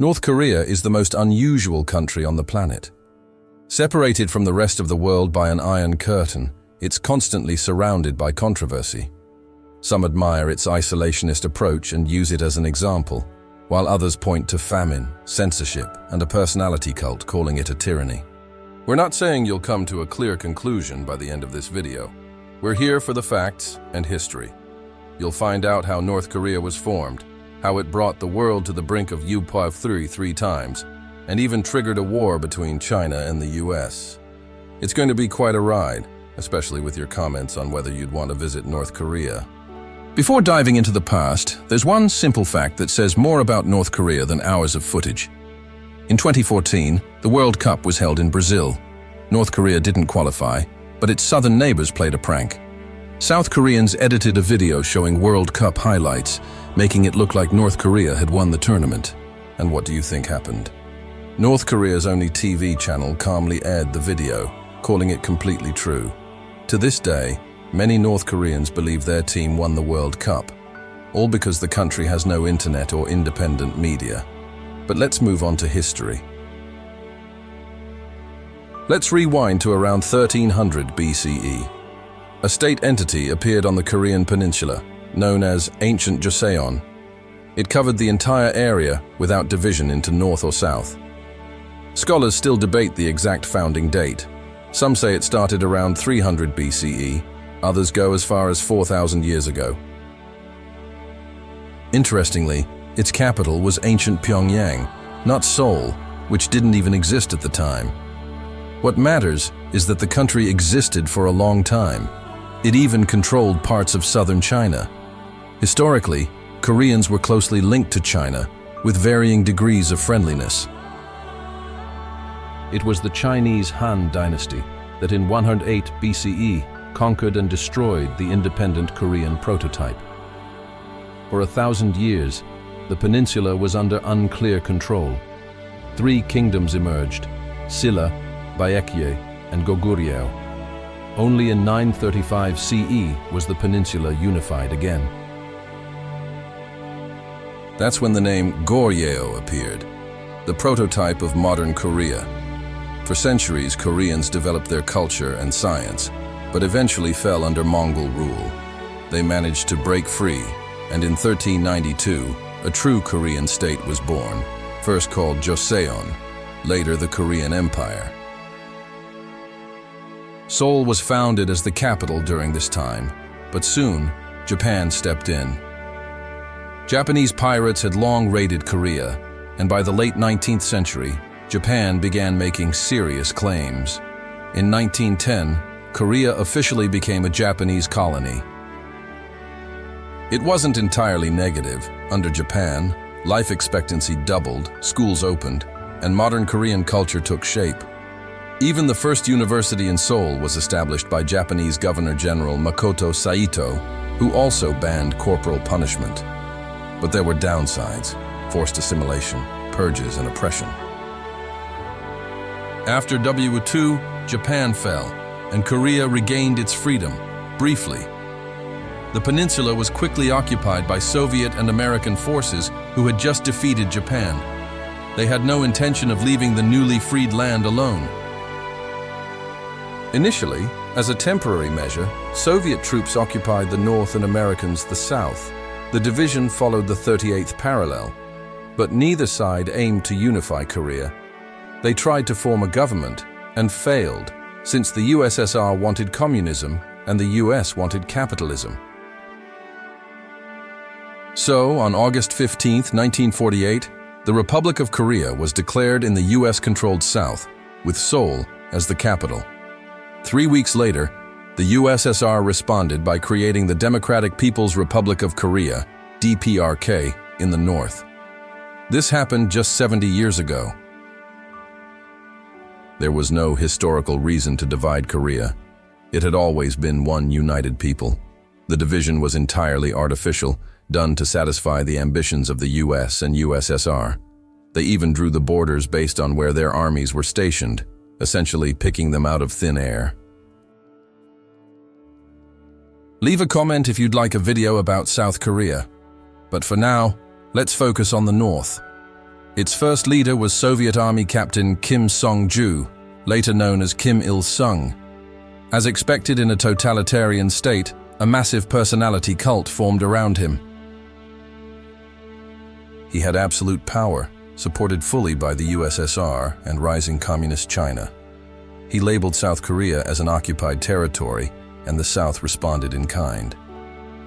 North Korea is the most unusual country on the planet. Separated from the rest of the world by an iron curtain, it's constantly surrounded by controversy. Some admire its isolationist approach and use it as an example, while others point to famine, censorship, and a personality cult, calling it a tyranny. We're not saying you'll come to a clear conclusion by the end of this video. We're here for the facts and history. You'll find out how North Korea was formed, how it brought the world to the brink of UPOV 3 times, and even triggered a war between China and the US. It's going to be quite a ride, especially with your comments on whether you'd want to visit North Korea. Before diving into the past, there's one simple fact that says more about North Korea than hours of footage. In 2014, the World Cup was held in Brazil. North Korea didn't qualify, but its southern neighbors played a prank. South Koreans edited a video showing World Cup highlights, making it look like North Korea had won the tournament. And what do you think happened? North Korea's only TV channel calmly aired the video, calling it completely true. To this day, many North Koreans believe their team won the World Cup, all because the country has no internet or independent media. But let's move on to history. Let's rewind to around 1300 BCE. A state entity appeared on the Korean peninsula, known as Ancient Joseon. It covered the entire area without division into north or south. Scholars still debate the exact founding date. Some say it started around 300 BCE, others go as far as 4,000 years ago. Interestingly, its capital was ancient Pyongyang, not Seoul, which didn't even exist at the time. What matters is that the country existed for a long time. It even controlled parts of southern China. Historically, Koreans were closely linked to China, with varying degrees of friendliness. It was the Chinese Han Dynasty that in 108 BCE conquered and destroyed the independent Korean prototype. For 1,000 years, the peninsula was under unclear control. 3 kingdoms emerged: Silla, Baekje, and Goguryeo. Only in 935 CE was the peninsula unified again. That's when the name Goryeo appeared, the prototype of modern Korea. For centuries, Koreans developed their culture and science, but eventually fell under Mongol rule. They managed to break free, and in 1392, a true Korean state was born, first called Joseon, later the Korean Empire. Seoul was founded as the capital during this time, but soon, Japan stepped in. Japanese pirates had long raided Korea, and by the late 19th century, Japan began making serious claims. In 1910, Korea officially became a Japanese colony. It wasn't entirely negative. Under Japan, life expectancy doubled, schools opened, and modern Korean culture took shape. Even the first university in Seoul was established by Japanese Governor-General Makoto Saito, who also banned corporal punishment. But there were downsides: forced assimilation, purges, and oppression. After World War II, Japan fell, and Korea regained its freedom, briefly. The peninsula was quickly occupied by Soviet and American forces who had just defeated Japan. They had no intention of leaving the newly freed land alone. Initially, as a temporary measure, Soviet troops occupied the north and Americans the south. The division followed the 38th parallel, but neither side aimed to unify Korea. They tried to form a government and failed, since the USSR wanted communism and the US wanted capitalism. So, on August 15, 1948, the Republic of Korea was declared in the US-controlled South, with Seoul as the capital. 3 weeks later, the USSR responded by creating the Democratic People's Republic of Korea, DPRK, in the north. This happened just 70 years ago. There was no historical reason to divide Korea. It had always been one united people. The division was entirely artificial, done to satisfy the ambitions of the US and USSR. They even drew the borders based on where their armies were stationed, essentially picking them out of thin air. Leave a comment if you'd like a video about South Korea. But for now, let's focus on the north. Its first leader was Soviet Army Captain Kim Song-ju, later known as Kim Il-sung. As expected in a totalitarian state, a massive personality cult formed around him. He had absolute power, supported fully by the USSR and rising Communist China. He labeled South Korea as an occupied territory, and the South responded in kind.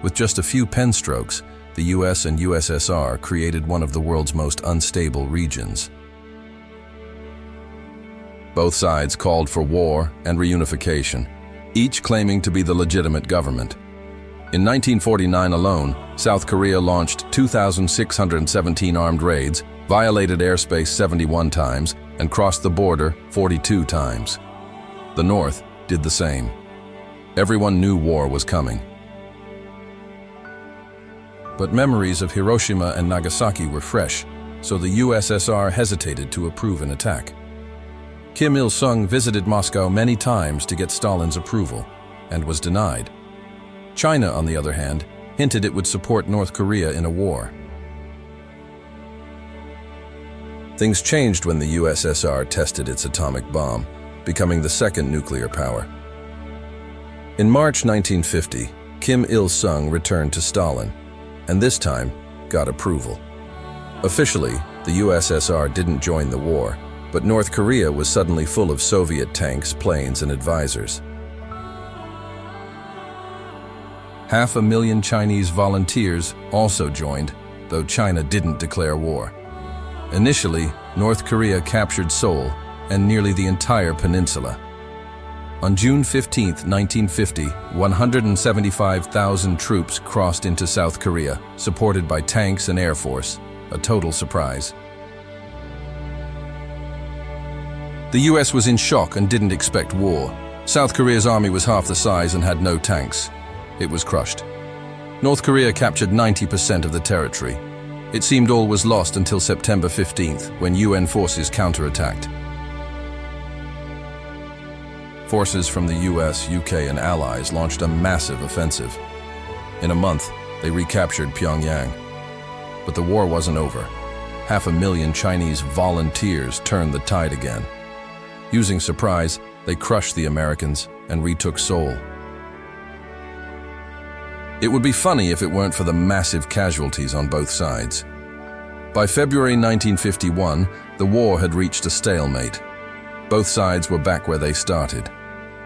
With just a few pen strokes, the US and USSR created one of the world's most unstable regions. Both sides called for war and reunification, each claiming to be the legitimate government. In 1949 alone, South Korea launched 2,617 armed raids, violated airspace 71 times, and crossed the border 42 times. The North did the same. Everyone knew war was coming. But memories of Hiroshima and Nagasaki were fresh, so the USSR hesitated to approve an attack. Kim Il-sung visited Moscow many times to get Stalin's approval, and was denied. China, on the other hand, hinted it would support North Korea in a war. Things changed when the USSR tested its atomic bomb, becoming the second nuclear power. In March 1950, Kim Il-sung returned to Stalin, and this time got approval. Officially, the USSR didn't join the war, but North Korea was suddenly full of Soviet tanks, planes, and advisors. 500,000 Chinese volunteers also joined, though China didn't declare war. Initially, North Korea captured Seoul and nearly the entire peninsula. On June 15, 1950, 175,000 troops crossed into South Korea, supported by tanks and air force, a total surprise. The US was in shock and didn't expect war. South Korea's army was half the size and had no tanks. It was crushed. North Korea captured 90% of the territory. It seemed all was lost until September 15th, when UN forces counterattacked. Forces from the US, UK, and allies launched a massive offensive. In a month, they recaptured Pyongyang. But the war wasn't over. 500,000 Chinese volunteers turned the tide again. Using surprise, they crushed the Americans and retook Seoul. It would be funny if it weren't for the massive casualties on both sides. By February 1951, the war had reached a stalemate. Both sides were back where they started.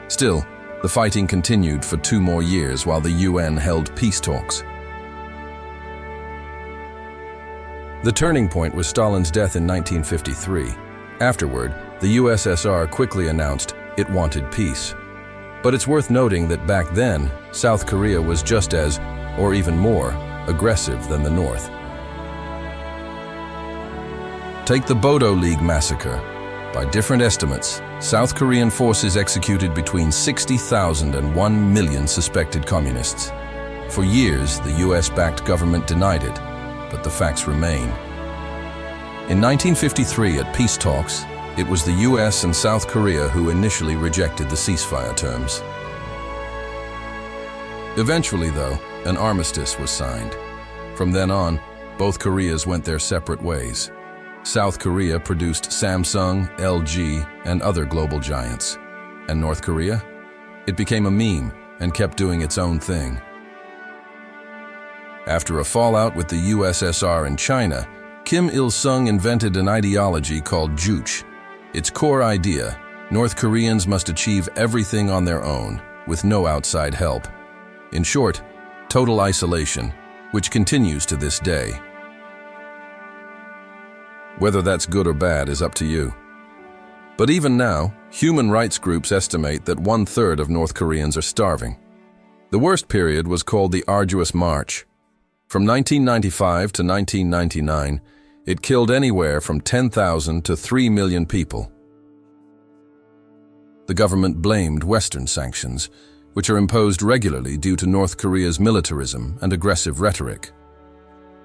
Still, the fighting continued for 2 more years while the UN held peace talks. The turning point was Stalin's death in 1953. Afterward, the USSR quickly announced it wanted peace. But it's worth noting that back then, South Korea was just as, or even more, aggressive than the North. Take the Bodo League massacre. By different estimates, South Korean forces executed between 60,000 and 1 million suspected communists. For years, the US-backed government denied it, but the facts remain. In 1953, at peace talks, it was the US and South Korea who initially rejected the ceasefire terms. Eventually, though, an armistice was signed. From then on, both Koreas went their separate ways. South Korea produced Samsung, LG, and other global giants. And North Korea? It became a meme and kept doing its own thing. After a fallout with the USSR and China, Kim Il-sung invented an ideology called Juche. Its core idea: North Koreans must achieve everything on their own, with no outside help. In short, total isolation, which continues to this day. Whether that's good or bad is up to you. But even now, human rights groups estimate that 1/3 of North Koreans are starving. The worst period was called the Arduous March. From 1995 to 1999, it killed anywhere from 10,000 to 3 million people. The government blamed Western sanctions, which are imposed regularly due to North Korea's militarism and aggressive rhetoric.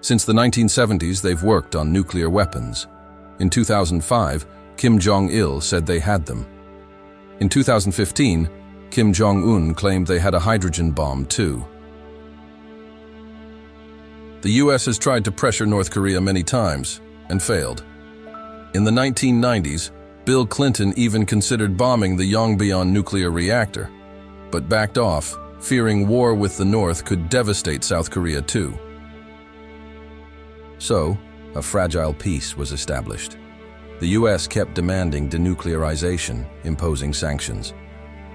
Since the 1970s, they've worked on nuclear weapons. In 2005, Kim Jong-il said they had them. In 2015, Kim Jong-un claimed they had a hydrogen bomb too. The US has tried to pressure North Korea many times and failed. In the 1990s, Bill Clinton even considered bombing the Yongbyon nuclear reactor, but backed off, fearing war with the North could devastate South Korea too. So, a fragile peace was established. The US kept demanding denuclearization, imposing sanctions.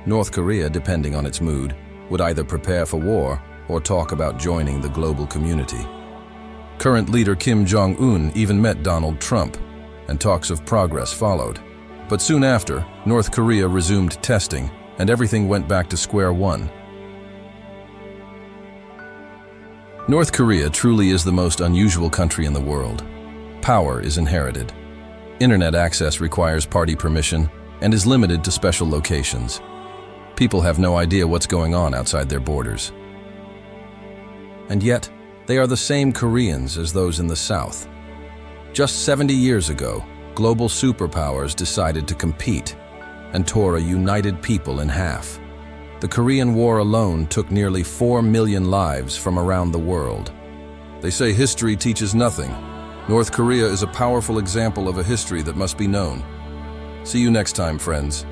North Korea, depending on its mood, would either prepare for war or talk about joining the global community. Current leader Kim Jong-un even met Donald Trump, and talks of progress followed. But soon after, North Korea resumed testing, and everything went back to square one. North Korea truly is the most unusual country in the world. Power is inherited. Internet access requires party permission and is limited to special locations. People have no idea what's going on outside their borders. And yet, they are the same Koreans as those in the South. Just 70 years ago, global superpowers decided to compete and tore a united people in half. The Korean War alone took nearly 4 million lives from around the world. They say history teaches nothing. North Korea is a powerful example of a history that must be known. See you next time, friends.